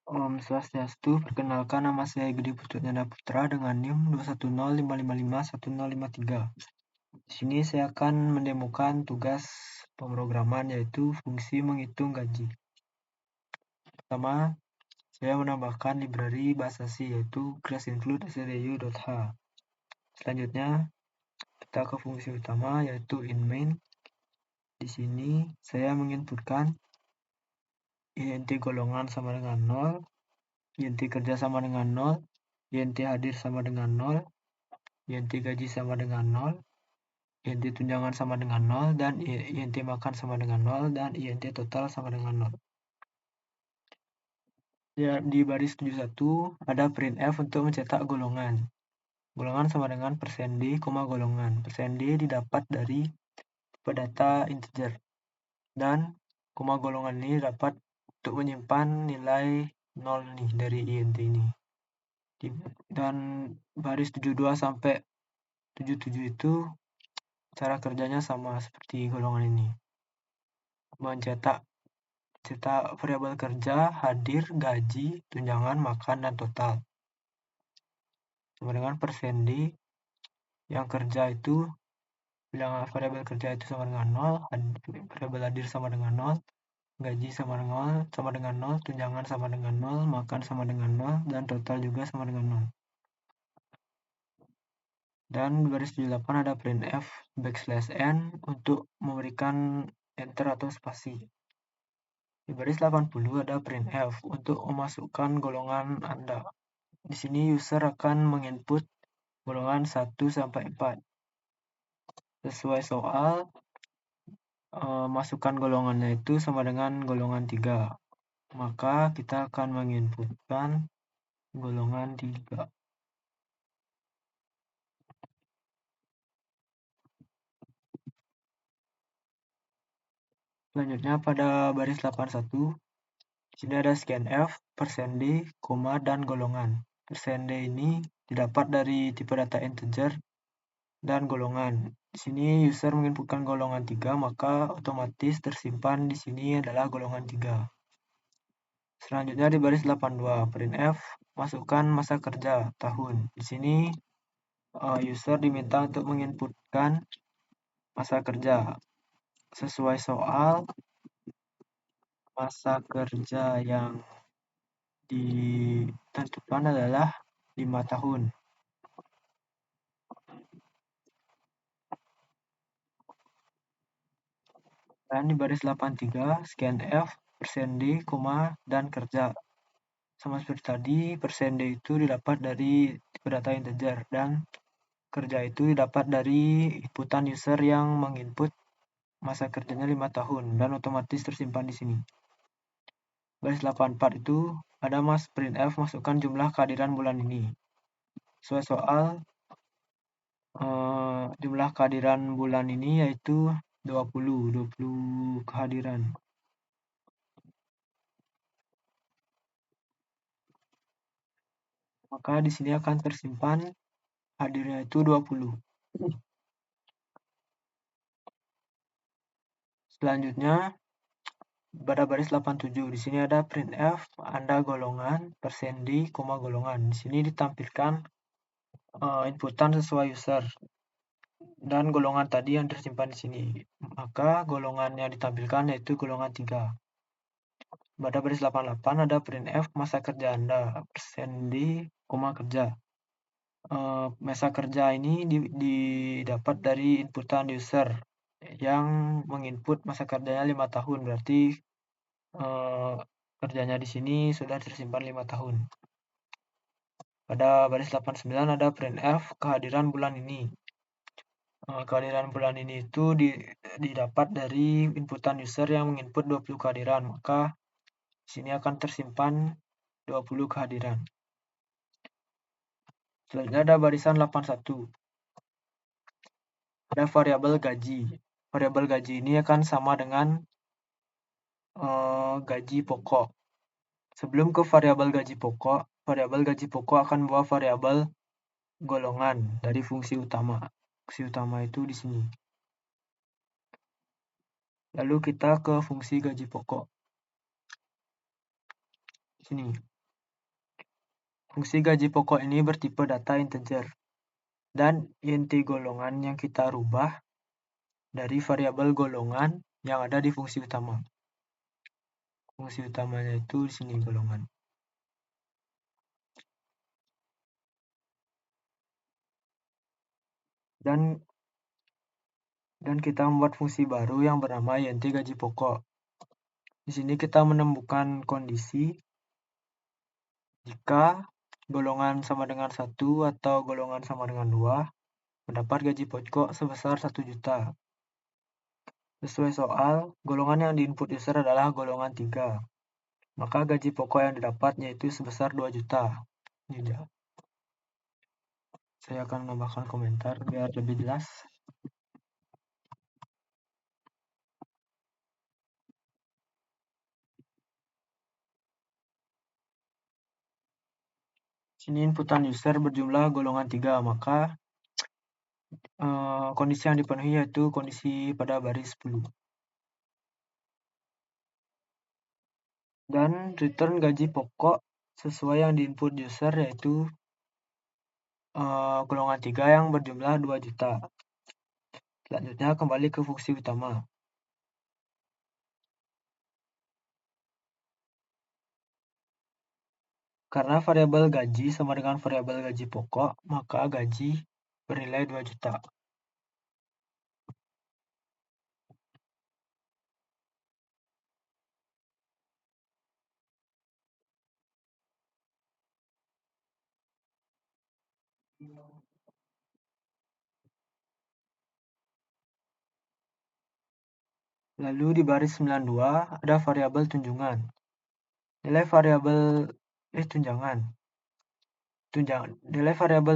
Om Swastiastu, perkenalkan nama saya Gede Putrajana Putra dengan NIM 210555153. Di sini saya akan mendemokan tugas pemrograman yaitu fungsi menghitung gaji. Pertama, saya menambahkan library bahasa C yaitu class include stdu.h. Selanjutnya, kita ke fungsi utama yaitu in main. Di sini saya menginputkan int golongan sama dengan 0, int kerja sama dengan 0, int hadir sama dengan 0, int gaji sama dengan 0, int tunjangan sama dengan 0, dan int makan sama dengan 0, dan int total sama dengan 0. Ya, di baris 71 ada printf untuk mencetak golongan. Golongan sama dengan %d, golongan. %d didapat dari tipe data integer. Dan koma golongan ini dapat untuk menyimpan nilai 0 nih dari int ini. Dan baris 72 sampai 77 itu cara kerjanya sama seperti golongan ini. Mencetak variabel kerja, hadir, gaji, tunjangan, makan, dan total. Sama dengan %d yang kerja itu bilangan variabel kerja itu sama dengan 0, variabel hadir sama dengan 0, gaji sama dengan 0, tunjangan sama dengan 0, makan sama dengan 0, dan total juga sama dengan 0. Dan di baris 78 ada printf \n untuk memberikan enter atau spasi. Di baris 80 ada printf untuk memasukkan golongan Anda. Di sini user akan menginput golongan 1 sampai 4. Sesuai soal, masukkan golongannya itu sama dengan golongan 3. Maka kita akan menginputkan golongan 3. Selanjutnya pada baris 81, di sini ada scanf, %d, koma, dan golongan. %d ini didapat dari tipe data integer dan golongan. Di sini user menginputkan golongan 3, maka otomatis tersimpan di sini adalah golongan 3. Selanjutnya di baris 82, printf masukkan masa kerja tahun. Di sini user diminta untuk menginputkan masa kerja. Sesuai soal, masa kerja yang ditentukan adalah 5 tahun. Dan di baris 83, scanf, %d, dan kerja. Sama seperti tadi, %d itu didapat dari tipe data integer, dan kerja itu didapat dari inputan user yang menginput masa kerjanya 5 tahun, dan otomatis tersimpan di sini. Baris 84 itu ada printf masukkan jumlah kehadiran bulan ini. Sesuai soal, jumlah kehadiran bulan ini yaitu 20 kehadiran. Maka di sini akan tersimpan hadirnya itu 20. Selanjutnya pada baris 87 di sini ada printf Anda golongan %d, golongan. Di sini ditampilkan inputan sesuai user dan golongan tadi yang tersimpan di sini. Maka golongan yang ditampilkan yaitu golongan 3. Pada baris 88 ada printf masa kerja Anda %d, kerja. Masa kerja ini didapat dari inputan user yang menginput masa kerjanya 5 tahun. Berarti kerjanya di sini sudah tersimpan 5 tahun. Pada baris 89 ada printf kehadiran bulan ini. Kehadiran bulan ini itu didapat dari inputan user yang menginput 20 kehadiran. Maka di sini akan tersimpan 20 kehadiran. Selanjutnya ada barisan 81. Ada variabel gaji. Variabel gaji ini akan sama dengan gaji pokok. Sebelum ke variabel gaji pokok akan membawa variabel golongan dari fungsi utama. Fungsi utama itu di sini. Lalu kita ke fungsi gaji pokok. Sini. Fungsi gaji pokok ini bertipe data integer, dan int golongan yang kita rubah dari variabel golongan yang ada di fungsi utama. Fungsi utamanya itu di sini golongan. Dan kita membuat fungsi baru yang bernama int gaji pokok. Di sini kita menemukan kondisi jika golongan sama dengan 1 atau golongan sama dengan 2 mendapat gaji pokok sebesar 1 juta. Sesuai soal, golongan yang diinput user adalah golongan 3. Maka gaji pokok yang didapat yaitu sebesar 2 juta. Ini dia. Saya akan menambahkan komentar biar lebih jelas. Sini inputan user berjumlah golongan 3, maka kondisi yang dipenuhi yaitu kondisi pada baris 10. Dan return gaji pokok sesuai yang diinput user yaitu golongan 3 yang berjumlah 2 juta. Selanjutnya kembali ke fungsi utama. Karena variabel gaji sama dengan variabel gaji pokok, maka gaji bernilai 2 juta. Lalu di baris 92 ada variabel tunjangan. Nilai variabel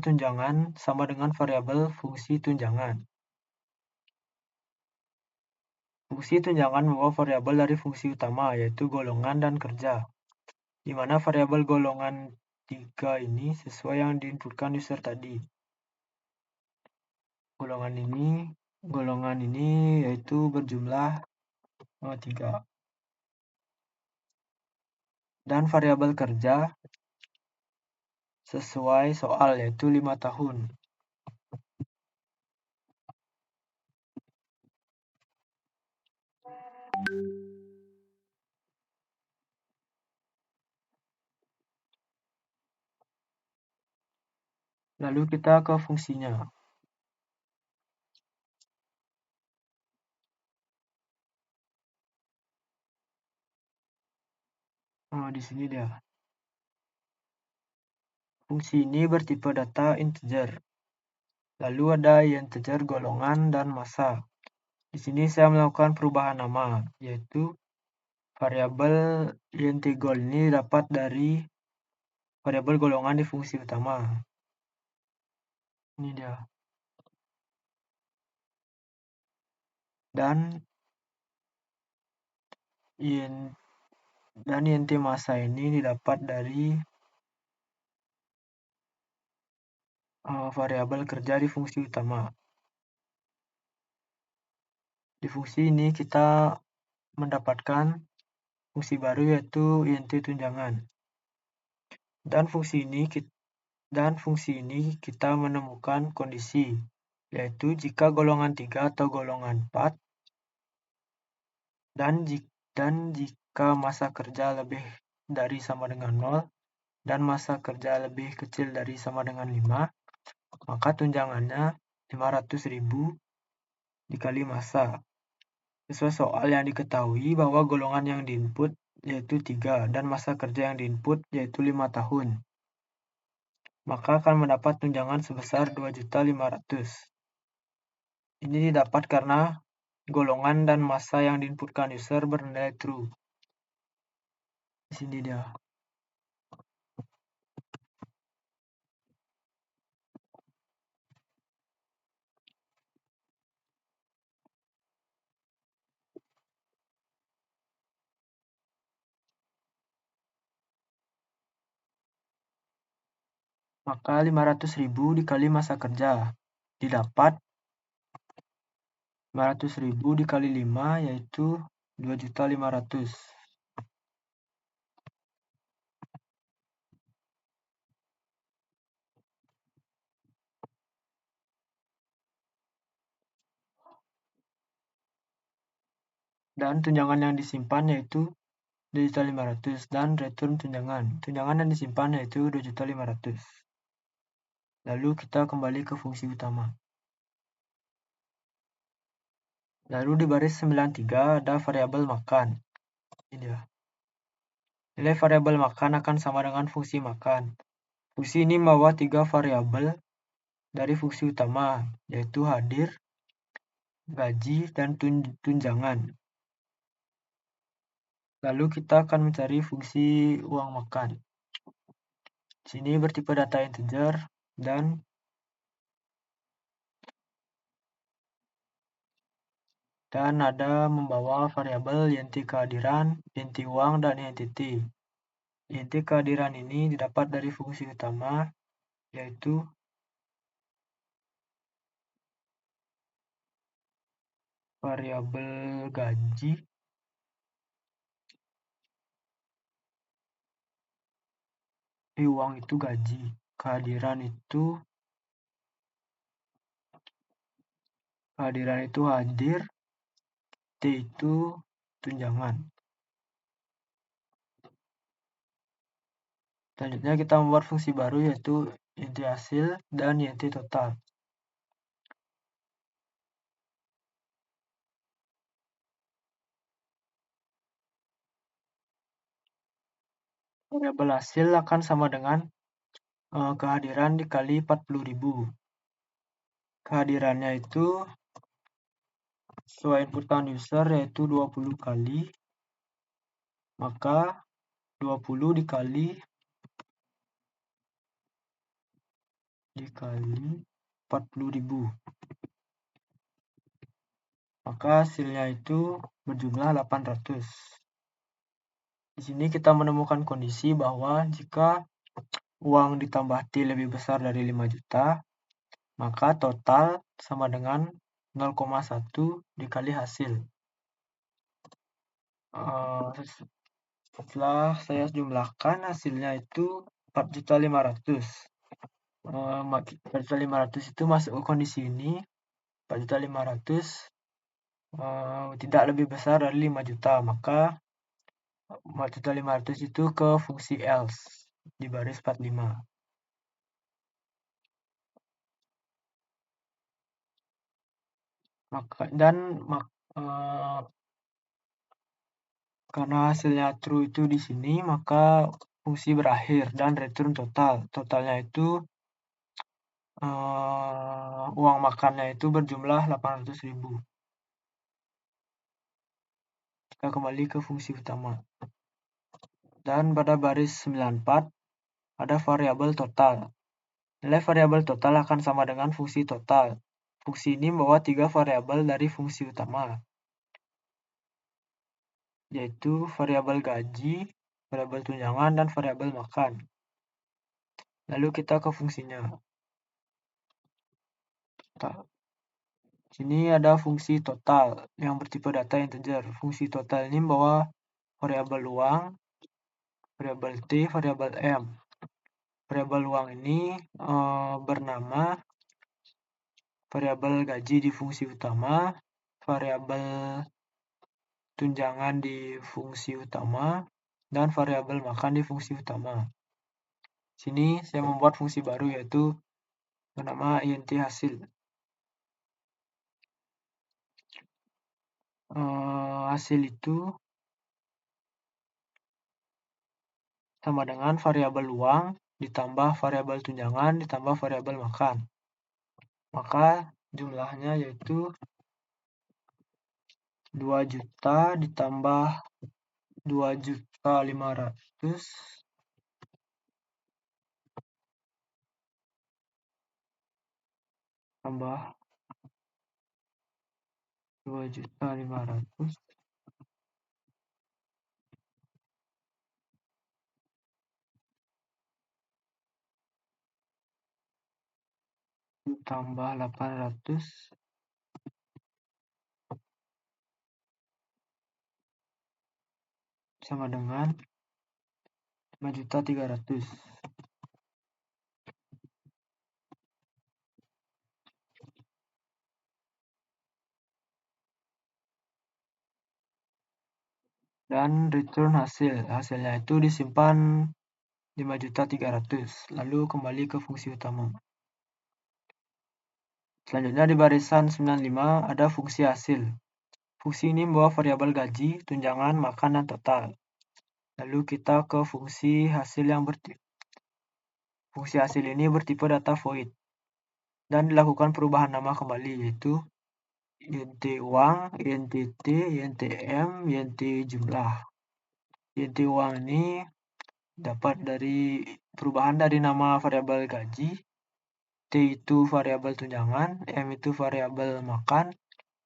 tunjangan sama dengan variabel fungsi tunjangan. Fungsi tunjangan membawa variabel dari fungsi utama, yaitu golongan dan kerja, di mana variabel golongan 3 ini sesuai yang diinputkan user tadi. Golongan ini yaitu berjumlah 3. Dan variabel kerja sesuai soal yaitu 5 tahun. Lalu kita ke fungsinya. Di sini dia. Fungsi ini bertipe data integer. Lalu ada integer golongan dan massa. Di sini saya melakukan perubahan nama, yaitu variabel integol ini dapat dari variabel golongan di fungsi utama. Ini dia. Dan int massa ini didapat dari variabel kerja di fungsi utama. Di fungsi ini kita mendapatkan fungsi baru yaitu int tunjangan. Dan fungsi ini kita menemukan kondisi, yaitu jika golongan 3 atau golongan 4 dan jika massa kerja lebih dari sama dengan 0 dan massa kerja lebih kecil dari sama dengan 5, maka tunjangannya 500.000 dikali massa. Sesuai soal yang diketahui bahwa golongan yang diinput yaitu 3 dan massa kerja yang diinput yaitu 5 tahun. Maka akan mendapat tunjangan sebesar 2.500.000. Ini didapat karena golongan dan massa yang diinputkan user bernilai true. Di sini dia. Maka 500.000 dikali massa kerja didapat 500.000 dikali 5 yaitu 2.500.000. Dan tunjangan yang disimpan yaitu 2.500.000 dan return tunjangan. Tunjangan yang disimpan yaitu 2.500.000. Lalu kita kembali ke fungsi utama. Lalu di baris 93 ada variabel makan. Ini dia. Nilai variabel makan akan sama dengan fungsi makan. Fungsi ini membawa 3 variabel dari fungsi utama, yaitu hadir, gaji, dan tunjangan. Lalu kita akan mencari fungsi uang makan. Sini bertipe data integer dan ada membawa variabel inti kehadiran, inti uang, dan entity. Inti kehadiran ini didapat dari fungsi utama, yaitu variabel gaji, uang itu gaji, kehadiran itu hadir, T itu tunjangan. Selanjutnya kita membuat fungsi baru yaitu inti hasil dan inti total. Variabel hasil akan sama dengan kehadiran dikali 40.000. Kehadirannya itu sesuai inputan user yaitu 20 kali, maka 20 dikali 40.000. Maka hasilnya itu berjumlah 800. Di sini kita menemukan kondisi bahwa jika uang ditambah T lebih besar dari 5 juta, maka total sama dengan 0,1 dikali hasil. Setelah saya jumlahkan, hasilnya itu 4.500.000. 4.500.000 itu masuk ke kondisi ini. 4.500.000 tidak lebih besar dari 5 juta, maka 4.500.000 itu ke fungsi else di baris 45. Karena hasilnya true itu di sini, maka fungsi berakhir dan return total. Totalnya itu uang makannya itu berjumlah 800.000. Kita kembali ke fungsi utama. Dan pada baris 94 ada variabel total. Nilai variabel total akan sama dengan fungsi total. Fungsi ini membawa 3 variabel dari fungsi utama, yaitu variabel gaji, variabel tunjangan, dan variabel makan. Lalu kita ke fungsinya. Sini ada fungsi total yang bertipe data integer. Fungsi total ini membawa variabel uang, variabel T, variabel M. Variabel uang ini bernama variabel gaji di fungsi utama, variabel tunjangan di fungsi utama, dan variabel makan di fungsi utama. Sini saya membuat fungsi baru yaitu bernama int hasil. Hasil itu sama dengan variabel uang ditambah variabel tunjangan ditambah variabel makan. Maka jumlahnya yaitu 2 juta ditambah 2.500.000 tambah 2.500.000 tambah 800 sama dengan 5.300.000. dan return hasil. Hasilnya itu disimpan 5.300.000, lalu kembali ke fungsi utama. Selanjutnya di barisan 95 ada fungsi hasil. Fungsi ini membawa variabel gaji, tunjangan, makan, dan total. Lalu kita ke fungsi hasil yang fungsi hasil ini bertipe data void dan dilakukan perubahan nama kembali, yaitu INT uang, INTT, INTM, INT jumlah. INT uang ini dapat dari perubahan dari nama variabel gaji, T itu variabel tunjangan, M itu variabel makan,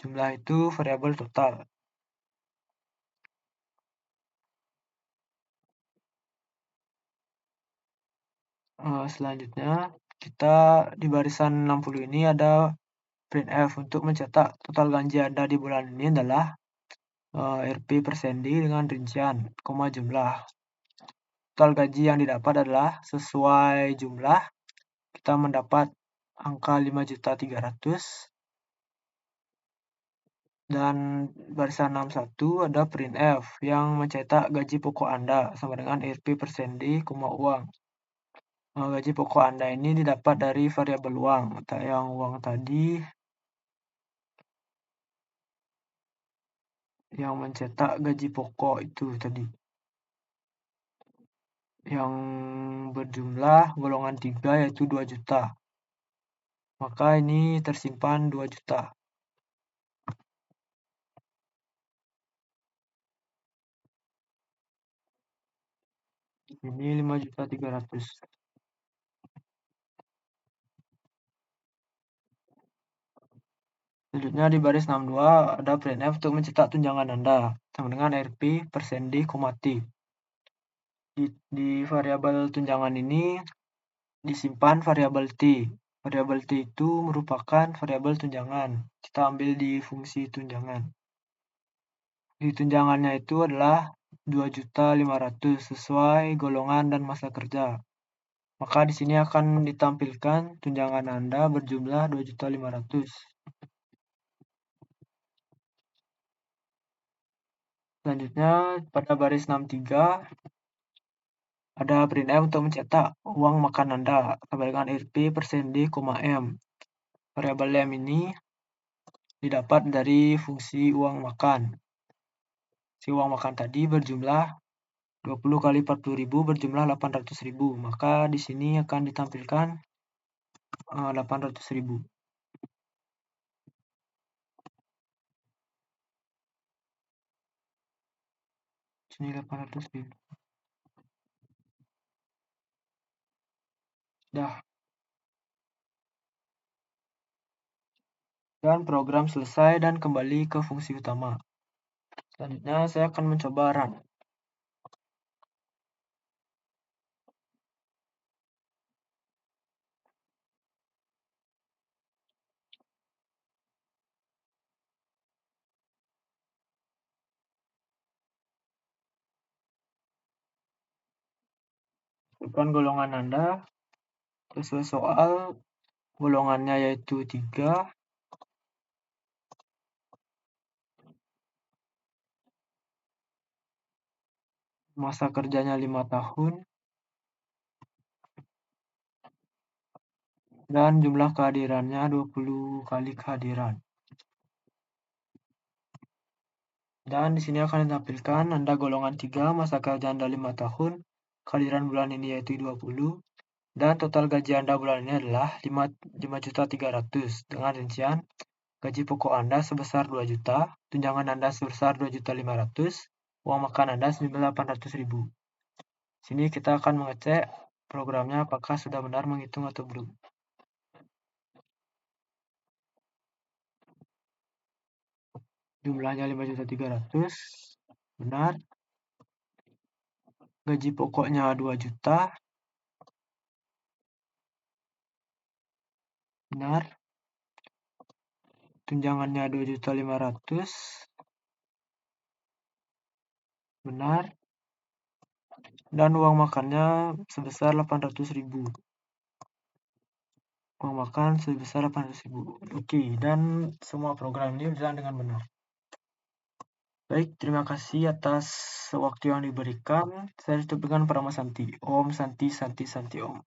jumlah itu variabel total. Selanjutnya kita di barisan 60 ini ada printf untuk mencetak total gaji Anda di bulan ini adalah Rp per sendi dengan rincian, jumlah. Total gaji yang didapat adalah sesuai jumlah, kita mendapat angka 5.300.000. Dan barisan 61 ada printf yang mencetak gaji pokok Anda sama dengan Rp per sendi, uang. Gaji pokok Anda ini didapat dari variabel uang. Yang uang tadi yang mencetak gaji pokok itu tadi. Yang berjumlah golongan 3 yaitu 2 juta. Maka ini tersimpan 2 juta. Ini 5.300.000. Selanjutnya di baris 62 ada printf untuk mencetak tunjangan Anda sama dengan Rp per sendi, T. Di variabel tunjangan ini disimpan variabel T. Variabel T itu merupakan variabel tunjangan. Kita ambil di fungsi tunjangan. Di tunjangannya itu adalah 2.500.000 sesuai golongan dan masa kerja. Maka di sini akan ditampilkan tunjangan Anda berjumlah 2.500.000. Selanjutnya pada baris 63 ada printf untuk mencetak uang makan Anda sama dengan Rp per sendi, M. Variabel M ini didapat dari fungsi uang makan. Si uang makan tadi berjumlah 20 kali 40.000 berjumlah 800.000. Maka di sini akan ditampilkan 800.000. Sini 800.000. Dah. Dan program selesai dan kembali ke fungsi utama. Selanjutnya saya akan mencoba run. Bukan golongan Anda sesuai soal, golongannya yaitu 3, masa kerjanya 5 tahun, dan jumlah kehadirannya 20 kali kehadiran. Dan di sini akan ditampilkan Anda golongan 3, masa kerja Anda 5 tahun, kehadiran bulan ini yaitu 20, dan total gaji Anda bulan ini adalah 5.300.000 dengan rincian gaji pokok Anda sebesar 2 juta, tunjangan Anda sebesar 2.500.000, uang makan Anda 9.800.000. Sini kita akan mengecek programnya apakah sudah benar menghitung atau belum. Jumlahnya 5.300.000, benar. Gaji pokoknya 2 juta, benar. Tunjangannya 2.500.000, benar. Dan uang makannya sebesar 800.000. Uang makan sebesar 800.000. Oke, dan semua program ini berjalan dengan benar. Baik, terima kasih atas waktu yang diberikan. Saya tutup dengan Parama Santi. Om Santi Santi Santi Om.